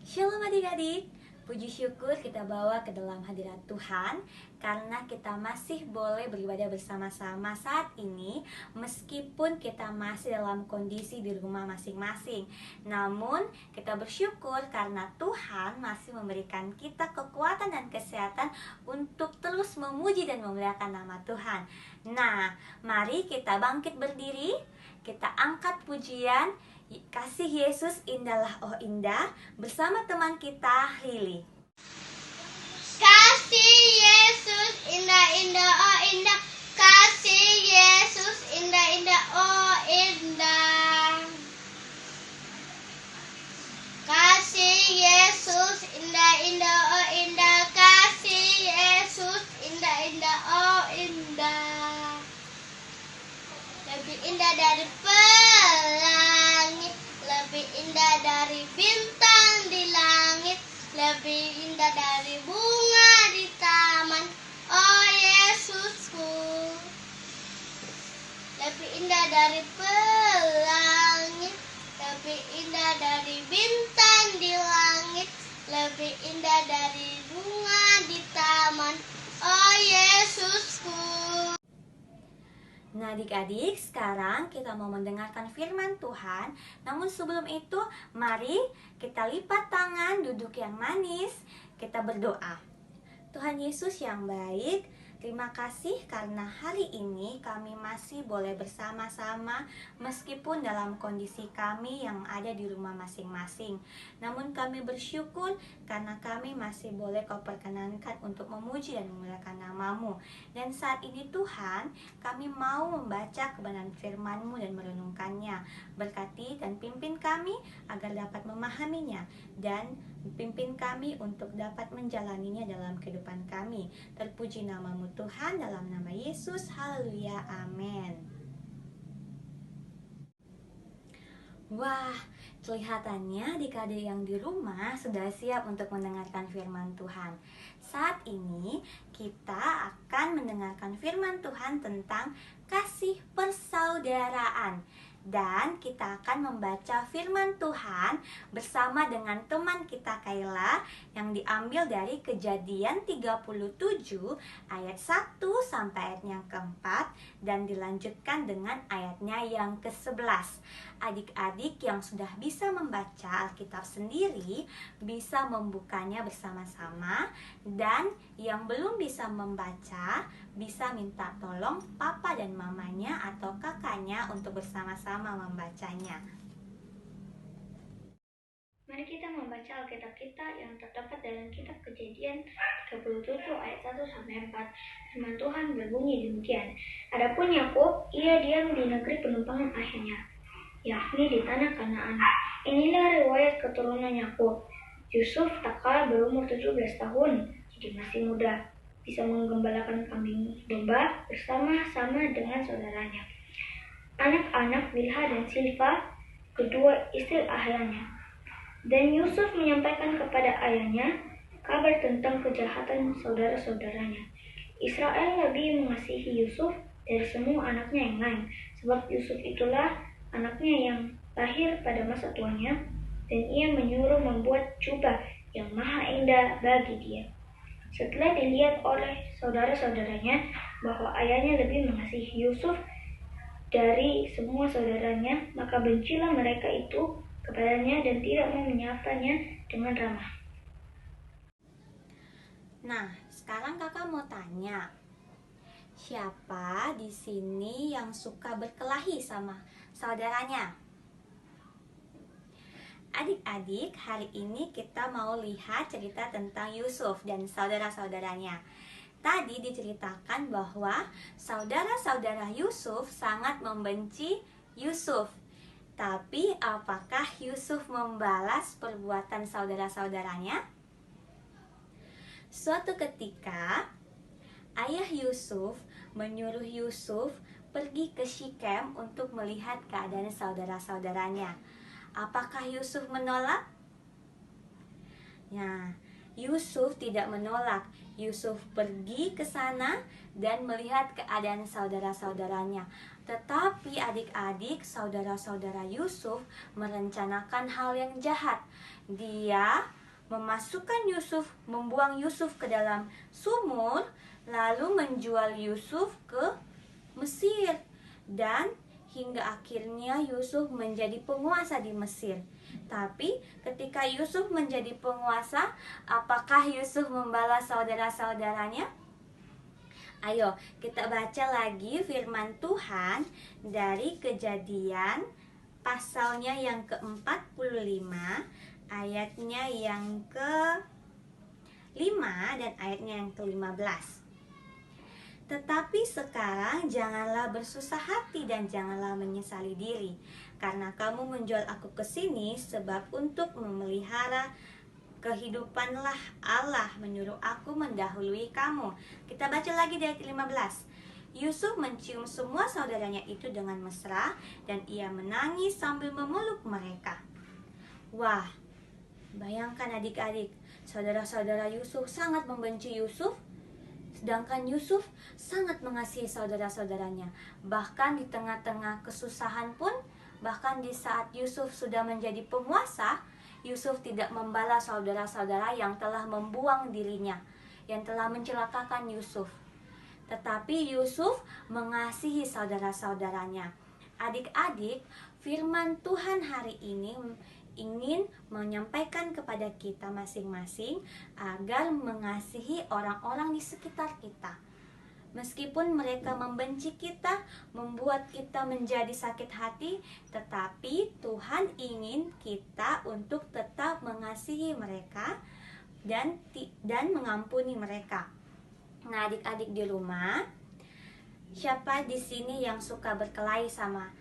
Shalom adik-adik, puji syukur kita bawa ke dalam hadirat Tuhan karena kita masih boleh beribadah bersama-sama saat ini meskipun kita masih dalam kondisi di rumah masing-masing. Namun kita bersyukur karena Tuhan masih memberikan kita kekuatan dan kesehatan untuk terus memuji dan memuliakan nama Tuhan. Nah, mari kita bangkit berdiri, kita angkat pujian Kasih Yesus indahlah oh indah bersama teman kita Lili. Kasih Yesus indah-indah oh indah. Kasih Yesus indah-indah oh indah. Kasih Yesus indah-indah oh indah. Kasih Yesus indah-indah oh indah. Lebih indah dari pelangi, lebih indah dari bintang di langit, lebih indah dari bunga di taman, oh Yesusku. Lebih indah dari pelangi, lebih indah dari bintang di langit, lebih indah dari bunga di taman, oh Yesusku. Nah adik-adik, sekarang kita mau mendengarkan firman Tuhan. Namun sebelum itu, mari kita lipat tangan, duduk yang manis, kita berdoa. Tuhan Yesus yang baik, terima kasih karena hari ini kami masih boleh bersama-sama meskipun dalam kondisi kami yang ada di rumah masing-masing. Namun kami bersyukur karena kami masih boleh Kau perkenankan untuk memuji dan memuliakan nama-Mu. Dan saat ini Tuhan, kami mau membaca kebenaran firman-Mu dan merenungkannya. Berkati dan pimpin kami agar dapat memahaminya dan pimpin kami untuk dapat menjalaninya dalam kehidupan kami. Terpuji nama-Mu Tuhan, dalam nama Yesus. Haleluya, amin. Wah, kelihatannya adik-adik yang di rumah sudah siap untuk mendengarkan firman Tuhan. Saat ini kita akan mendengarkan firman Tuhan tentang kasih persaudaraan. Dan kita akan membaca firman Tuhan bersama dengan teman kita Kayla yang diambil dari Kejadian 37 ayat 1 sampai ayat yang keempat dan dilanjutkan dengan ayatnya yang ke-11. Adik-adik yang sudah bisa membaca Alkitab sendiri bisa membukanya bersama-sama, dan yang belum bisa membaca bisa minta tolong papa dan mamanya atau kakaknya untuk bersama-sama membacanya. Mari kita membaca Alkitab kita yang terdapat dalam kitab Kejadian 37 ayat 1 sampai 4. Firman Tuhan berbunyi demikian. Adapun Yakub, ia diam di negeri penumpangan ayahnya, yakni di tanah Kanaan. Inilah riwayat keturunan Yakub. Yusuf tak kalah berumur 17 tahun, jadi masih muda, bisa menggembalakan kambing domba bersama-sama dengan saudaranya. Anak-anak Bilha dan Silpa, kedua istri ayahnya. Dan Yusuf menyampaikan kepada ayahnya kabar tentang kejahatan saudara-saudaranya. Israel lebih mengasihi Yusuf dari semua anaknya yang lain, sebab Yusuf itulah anaknya yang lahir pada masa tuanya, dan ia menyuruh membuat jubah yang maha indah bagi dia. Setelah dilihat oleh saudara-saudaranya bahwa ayahnya lebih mengasihi Yusuf dari semua saudaranya, maka bencilah mereka itu kepadanya dan tidak mau menyapanya dengan ramah. Nah, sekarang kakak mau tanya, siapa di sini yang suka berkelahi sama saudaranya? Adik-adik, hari ini kita mau lihat cerita tentang Yusuf dan saudara-saudaranya. Tadi diceritakan bahwa saudara-saudara Yusuf sangat membenci Yusuf. Tapi apakah Yusuf membalas perbuatan saudara-saudaranya? Suatu ketika, ayah Yusuf menyuruh Yusuf pergi ke Syichem untuk melihat keadaan saudara-saudaranya. Apakah Yusuf menolak? Nah, Yusuf tidak menolak. Yusuf pergi ke sana dan melihat keadaan saudara-saudaranya. Tetapi adik-adik, saudara-saudara Yusuf merencanakan hal yang jahat. Dia memasukkan Yusuf, membuang Yusuf ke dalam sumur, lalu menjual Yusuf ke Mesir. Dan hingga akhirnya Yusuf menjadi penguasa di Mesir. Tapi ketika Yusuf menjadi penguasa, apakah Yusuf membalas saudara-saudaranya? Ayo kita baca lagi firman Tuhan dari Kejadian pasalnya yang ke-45, ayatnya yang ke-5 dan ayatnya yang ke-15. Tetapi sekarang janganlah bersusah hati dan janganlah menyesali diri, karena kamu menjual aku ke sini sebab untuk memelihara kehidupanlah Allah menyuruh aku mendahului kamu. Kita baca lagi dari ayat 15. Yusuf mencium semua saudaranya itu dengan mesra dan ia menangis sambil memeluk mereka. Wah, bayangkan adik-adik, saudara-saudara Yusuf sangat membenci Yusuf. Sedangkan Yusuf sangat mengasihi saudara-saudaranya. Bahkan di tengah-tengah kesusahan pun, bahkan di saat Yusuf sudah menjadi penguasa, Yusuf tidak membalas saudara-saudara yang telah membuang dirinya, yang telah mencelakakan Yusuf. Tetapi Yusuf mengasihi saudara-saudaranya. Adik-adik, firman Tuhan hari ini ingin menyampaikan kepada kita masing-masing agar mengasihi orang-orang di sekitar kita. Meskipun mereka membenci kita, membuat kita menjadi sakit hati, tetapi Tuhan ingin kita untuk tetap mengasihi mereka dan mengampuni mereka. Nah, adik-adik di rumah, siapa di sini yang suka berkelahi sama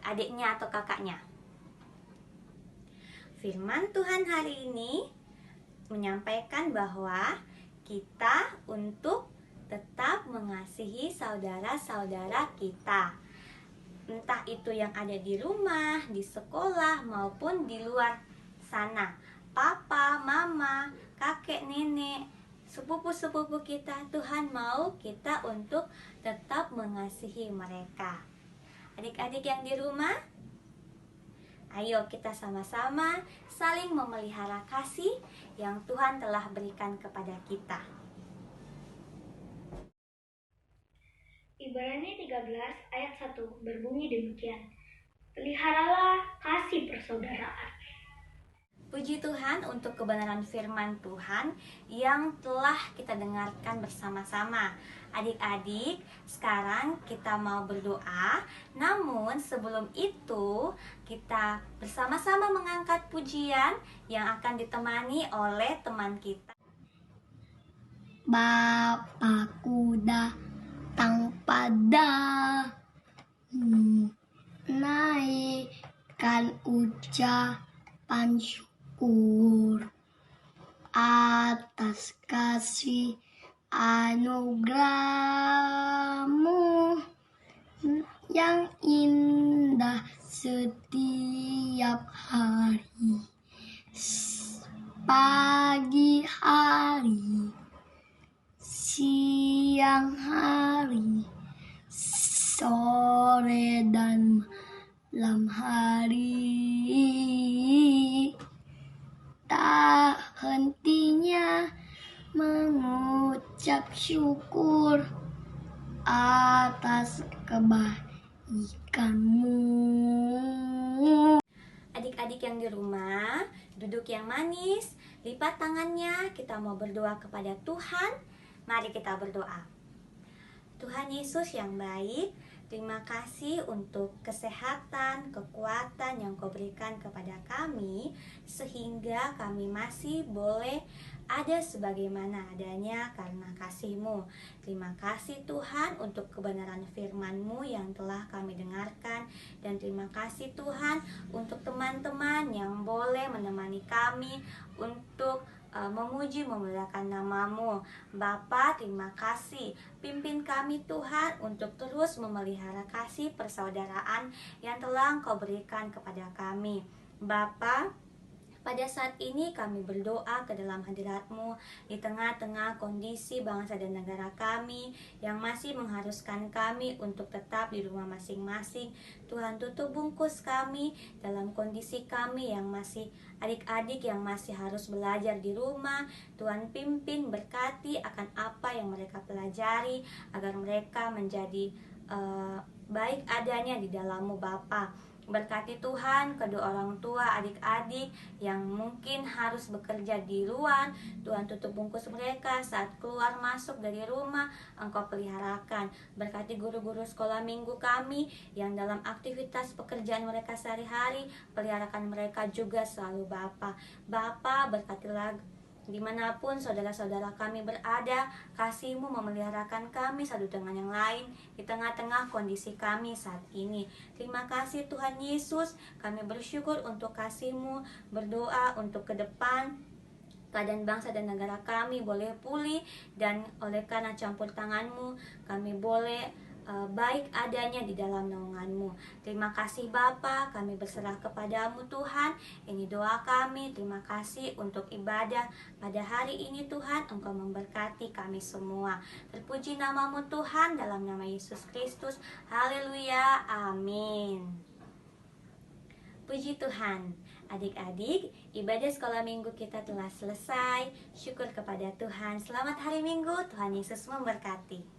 adiknya atau kakaknya? Firman Tuhan hari ini menyampaikan bahwa kita untuk tetap mengasihi saudara-saudara kita. Entah itu yang ada di rumah, di sekolah, maupun di luar sana. Papa, mama, kakek, nenek, sepupu-sepupu kita, Tuhan mau kita untuk tetap mengasihi mereka. Adik-adik yang di rumah, ayo kita sama-sama saling memelihara kasih yang Tuhan telah berikan kepada kita. Ibrani 13 ayat 1 berbunyi demikian. Peliharalah kasih persaudaraan. Puji Tuhan untuk kebenaran firman Tuhan yang telah kita dengarkan bersama-sama. Adik-adik, sekarang kita mau berdoa. Namun sebelum itu, kita bersama-sama mengangkat pujian yang akan ditemani oleh teman kita. Bapakku datang padamu, naikkan ucapan syukur atas kasih anugerahmu yang indah setiap hari, pagi hari, siang hari, sore dan malam hari. Tak hentinya mengucap syukur atas kebaikanmu. Adik-adik yang di rumah, duduk yang manis, lipat tangannya, kita mau berdoa kepada Tuhan. Mari kita berdoa. Tuhan Yesus yang baik, terima kasih untuk kesehatan, kekuatan yang Kau berikan kepada kami, sehingga kami masih boleh ada sebagaimana adanya karena kasih-Mu. Terima kasih Tuhan untuk kebenaran firman-Mu yang telah kami dengarkan. Dan terima kasih Tuhan untuk teman-teman yang boleh menemani kami untuk memuji memuliakan nama-Mu. Bapa, terima kasih. Pimpin kami Tuhan untuk terus memelihara kasih persaudaraan yang telah Engkau berikan kepada kami. Bapa, Pada saat ini kami berdoa ke dalam hadirat-Mu di tengah-tengah kondisi bangsa dan negara kami yang masih mengharuskan kami untuk tetap di rumah masing-masing. Tuhan, tutup bungkus kami dalam kondisi kami yang masih adik-adik yang masih harus belajar di rumah. Tuhan, pimpin, berkati akan apa yang mereka pelajari agar mereka menjadi baik adanya di dalam-Mu Bapa. Berkati Tuhan kedua orang tua adik-adik yang mungkin harus bekerja di luar. Tuhan, tutup bungkus mereka saat keluar masuk dari rumah. Engkau peliharakan. Berkati guru-guru sekolah minggu kami yang dalam aktivitas pekerjaan mereka sehari-hari. Peliharakan mereka juga selalu Bapa. Bapa, berkatilah dimanapun saudara-saudara kami berada, kasih-Mu memeliharakan kami satu dengan yang lain di tengah-tengah kondisi kami saat ini. Terima kasih Tuhan Yesus, kami bersyukur untuk kasih-Mu, berdoa untuk ke depan keadaan bangsa dan negara kami boleh pulih, dan oleh karena campur tangan-Mu kami boleh baik adanya di dalam naungan-Mu. Terima kasih Bapa, kami berserah kepadamu Tuhan. Ini doa kami. Terima kasih untuk ibadah pada hari ini Tuhan. Engkau memberkati kami semua. Terpuji nama-Mu Tuhan, dalam nama Yesus Kristus. Haleluya, amin. Puji Tuhan. Adik-adik, ibadah sekolah minggu kita telah selesai. Syukur kepada Tuhan. Selamat hari Minggu, Tuhan Yesus memberkati.